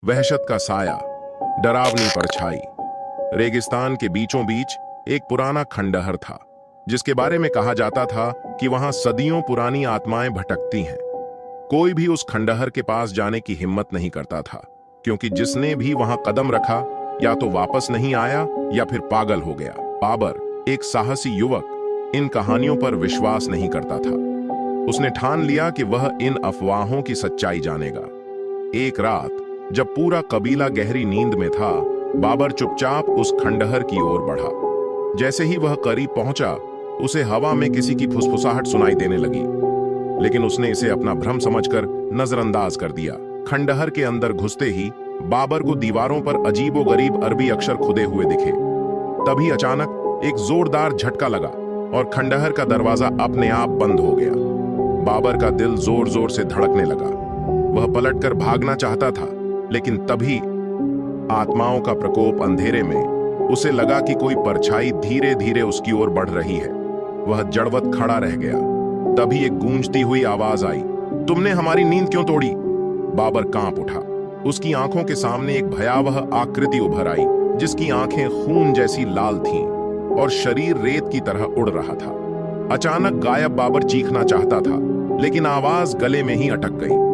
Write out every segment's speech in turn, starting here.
वहशत का साया, डरावनी परछाई। रेगिस्तान के बीचों बीच एक पुराना खंडहर था, जिसके बारे में कहा जाता था कि वहां सदियों पुरानी आत्माएं भटकती हैं। कोई भी उस खंडहर के पास जाने की हिम्मत नहीं करता था, क्योंकि जिसने भी वहां कदम रखा या तो वापस नहीं आया या फिर पागल हो गया। बाबर, एक साहसी युवक, इन कहानियों पर विश्वास नहीं करता था। उसने ठान लिया कि वह इन अफवाहों की सच्चाई जानेगा। एक रात जब पूरा कबीला गहरी नींद में था, बाबर चुपचाप उस खंडहर की ओर बढ़ा। जैसे ही वह करीब पहुंचा, उसे हवा में किसी की फुसफुसाहट सुनाई देने लगी, लेकिन उसने इसे अपना भ्रम समझकर नजरअंदाज कर दिया। खंडहर के अंदर घुसते ही बाबर को दीवारों पर अजीबोगरीब अरबी अक्षर खुदे हुए दिखे। तभी अचानक एक जोरदार झटका लगा और खंडहर का दरवाजा अपने आप बंद हो गया। बाबर का दिल जोर जोर से धड़कने लगा। वह पलटकर भागना चाहता था, लेकिन तभी आत्माओं का प्रकोप अंधेरे में उसे लगा कि कोई परछाई धीरे धीरे उसकी ओर बढ़ रही है। वह जड़वत खड़ा रह गया। तभी एक गूंजती हुई आवाज आई, तुमने हमारी नींद क्यों तोड़ी? बाबर कांप उठा। उसकी आंखों के सामने एक भयावह आकृति उभर आई, जिसकी आंखें खून जैसी लाल थीं और शरीर रेत की तरह उड़ रहा था। अचानक गायब बाबर चीखना चाहता था, लेकिन आवाज गले में ही अटक गई।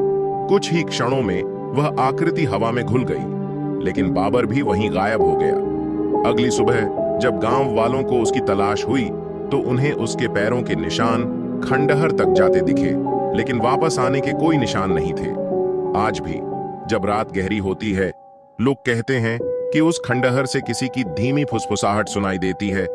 कुछ ही क्षणों में वह आकृति हवा में घुल गई, लेकिन बाबर भी वहीं गायब हो गया। अगली सुबह जब गांव वालों को उसकी तलाश हुई, तो उन्हें उसके पैरों के निशान खंडहर तक जाते दिखे, लेकिन वापस आने के कोई निशान नहीं थे। आज भी जब रात गहरी होती है, लोग कहते हैं कि उस खंडहर से किसी की धीमी फुसफुसाहट सुनाई देती है,